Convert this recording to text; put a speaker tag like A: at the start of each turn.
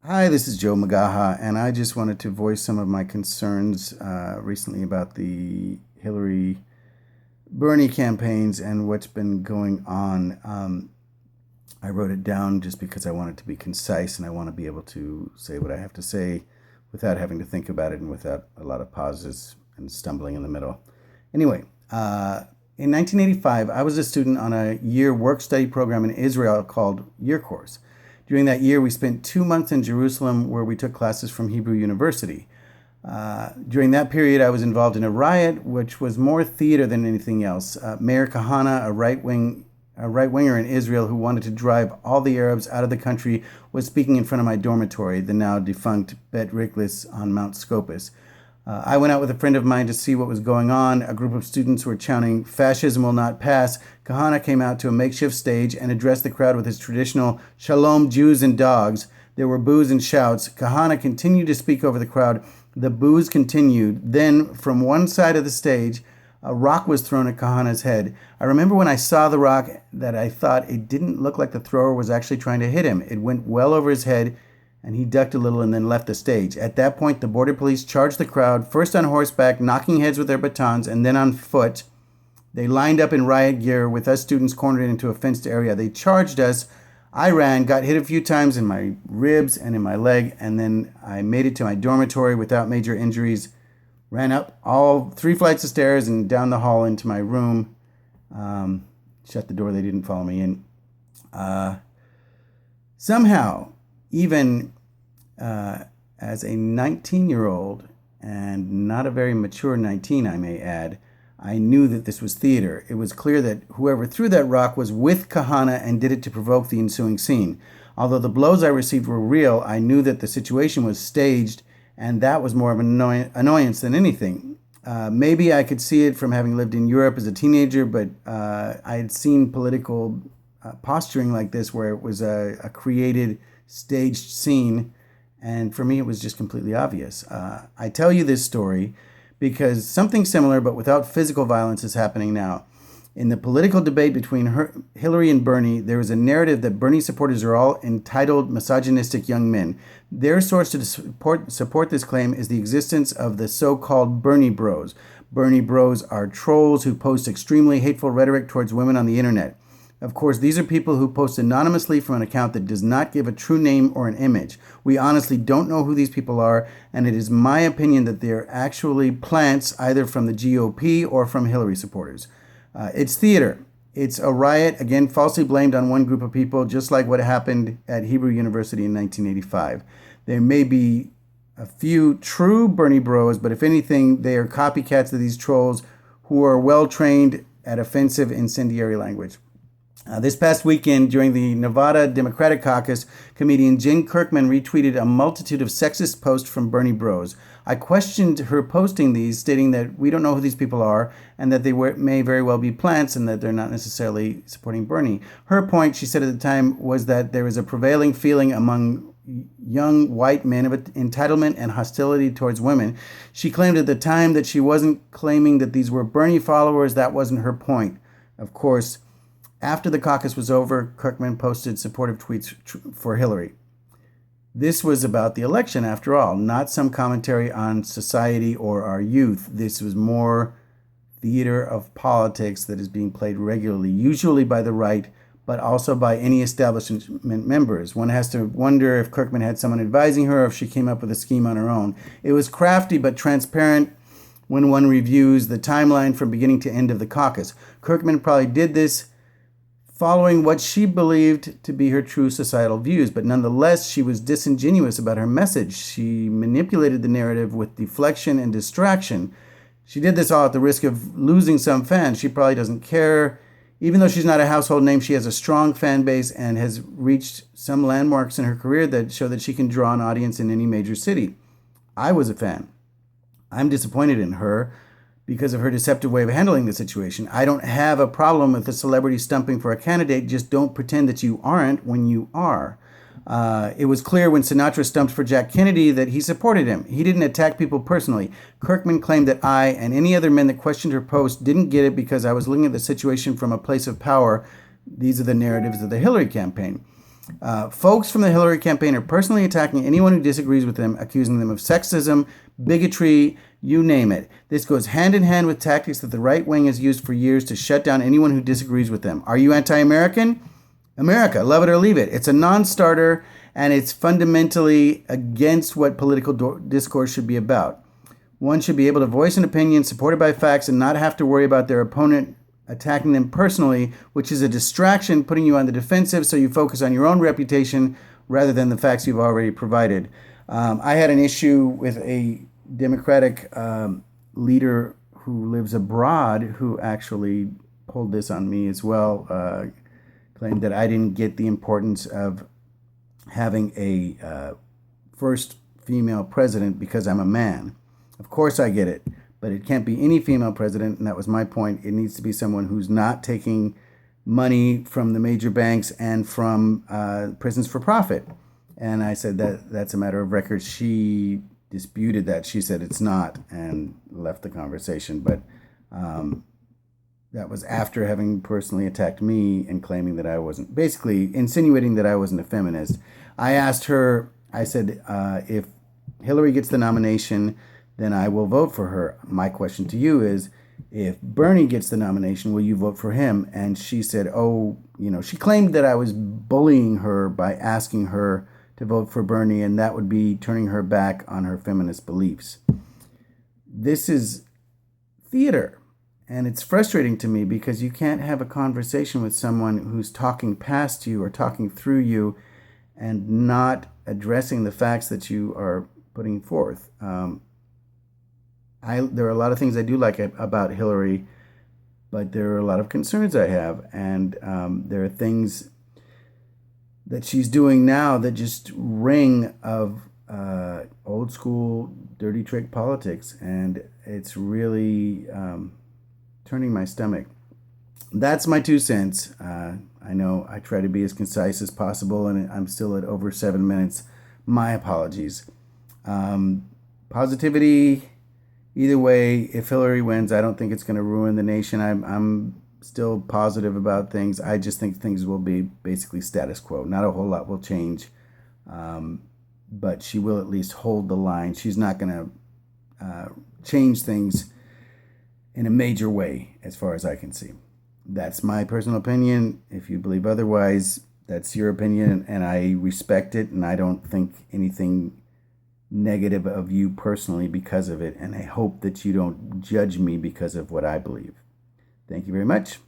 A: Hi, this is Joe Magaha, and I just wanted to voice some of my concerns recently about the Hillary Bernie campaigns and what's been going on. I wrote it down just because I want it to be concise and I want to be able to say what I have to say without having to think about it and without a lot of pauses and stumbling in the middle. Anyway, in 1985, I was a student on a year work study program in Israel called Year Course. During that year, we spent 2 months in Jerusalem where we took classes from Hebrew University. During that period, I was involved in a riot, which was more theater than anything else. Mayor Kahana, a right winger in Israel who wanted to drive all the Arabs out of the country, was speaking in front of my dormitory, the now defunct Bet Riklis on Mount Scopus. I went out with a friend of mine to see what was going on. A group of students were chanting, "Fascism will not pass." Kahana came out to a makeshift stage and addressed the crowd with his traditional, "Shalom, Jews and dogs." There were boos and shouts. Kahana continued to speak over the crowd. The boos continued. Then, from one side of the stage, a rock was thrown at Kahana's head. I remember when I saw the rock that I thought it didn't look like the thrower was actually trying to hit him. It went well over his head, and he ducked a little and then left the stage. At that point, the border police charged the crowd, first on horseback, knocking heads with their batons, and then on foot. They lined up in riot gear with us students cornered into a fenced area. They charged us. I ran, got hit a few times in my ribs and in my leg, and then I made it to my dormitory without major injuries. Ran up all 3 flights of stairs and down the hall into my room. Shut the door. They didn't follow me in. Somehow, even as a 19-year-old, and not a very mature 19, I may add, I knew that this was theater. It was clear that whoever threw that rock was with Kahana and did it to provoke the ensuing scene. Although the blows I received were real, I knew that the situation was staged, and that was more of an annoyance than anything. Maybe I could see it from having lived in Europe as a teenager, but I had seen political posturing like this where it was a created, staged scene, and for me it was just completely obvious. I tell you this story because something similar but without physical violence is happening now. In the political debate between Hillary and Bernie, there is a narrative that Bernie supporters are all entitled, misogynistic young men. Their source to support this claim is the existence of the so-called Bernie Bros. Bernie Bros are trolls who post extremely hateful rhetoric towards women on the internet. Of course, these are people who post anonymously from an account that does not give a true name or an image. We honestly don't know who these people are, and it is my opinion that they are actually plants either from the GOP or from Hillary supporters. It's theater. It's a riot, again, falsely blamed on one group of people, just like what happened at Hebrew University in 1985. There may be a few true Bernie Bros, but if anything, they are copycats of these trolls who are well trained at offensive, incendiary language. This past weekend, during the Nevada Democratic Caucus, comedian Jen Kirkman retweeted a multitude of sexist posts from Bernie Bros. I questioned her posting these, stating that we don't know who these people are and that they may very well be plants and that they're not necessarily supporting Bernie. Her point, she said at the time, was that there is a prevailing feeling among young white men of entitlement and hostility towards women. She claimed at the time that she wasn't claiming that these were Bernie followers. That wasn't her point. Of course, after the caucus was over, Kirkman posted supportive tweets for Hillary. This was about the election, after all, not some commentary on society or our youth. This was more theater of politics that is being played regularly, usually by the right, but also by any establishment members. One has to wonder if Kirkman had someone advising her or if she came up with a scheme on her own. It was crafty but transparent when one reviews the timeline from beginning to end of the caucus. Kirkman probably did this following what she believed to be her true societal views, but nonetheless, she was disingenuous about her message. She manipulated the narrative with deflection and distraction. She did this all at the risk of losing some fans. She probably doesn't care. Even though she's not a household name, she has a strong fan base and has reached some landmarks in her career that show that she can draw an audience in any major city. I was a fan. I'm disappointed in her because of her deceptive way of handling the situation. I don't have a problem with a celebrity stumping for a candidate. Just don't pretend that you aren't when you are. It was clear when Sinatra stumped for Jack Kennedy that he supported him. He didn't attack people personally. Kirkman claimed that I and any other men that questioned her post didn't get it because I was looking at the situation from a place of power. These are the narratives of the Hillary campaign. Folks from the Hillary campaign are personally attacking anyone who disagrees with them, accusing them of sexism, bigotry, you name it. This goes hand in hand with tactics that the right wing has used for years to shut down anyone who disagrees with them. Are you anti American? America, love it or leave it. It's a non starter and it's fundamentally against what political discourse should be about. One should be able to voice an opinion supported by facts and not have to worry about their opponent attacking them personally, which is a distraction, putting you on the defensive so you focus on your own reputation rather than the facts you've already provided. I had an issue with a Democratic leader who lives abroad who actually pulled this on me as well, claimed that I didn't get the importance of having a first female president because I'm a man. Of course I get it, but it can't be any female president, and that was my point. It needs to be someone who's not taking money from the major banks and from prisons for profit. And I said that that's a matter of record. She disputed that. She said it's not and left the conversation. But that was after having personally attacked me and claiming that I wasn't, basically insinuating that I wasn't a feminist. I asked her, I said, if Hillary gets the nomination, then I will vote for her. My question to you is, if Bernie gets the nomination, will you vote for him? And she said, oh, she claimed that I was bullying her by asking her to vote for Bernie, and that would be turning her back on her feminist beliefs. This is theater. And it's frustrating to me because you can't have a conversation with someone who's talking past you or talking through you and not addressing the facts that you are putting forth. There are a lot of things I do like about Hillary, but there are a lot of concerns I have. And there are things that she's doing now that just ring of old school dirty trick politics. And it's really turning my stomach. That's my 2 cents. I know I try to be as concise as possible, and I'm still at over 7 minutes. My apologies. Positivity, either way, if Hillary wins, I don't think it's going to ruin the nation. I'm still positive about things. I just think things will be basically status quo. Not a whole lot will change, but she will at least hold the line. She's not going to change things in a major way, as far as I can see. That's my personal opinion. If you believe otherwise, that's your opinion, and I respect it, and I don't think anything negative of you personally because of it, and I hope that you don't judge me because of what I believe. Thank you very much.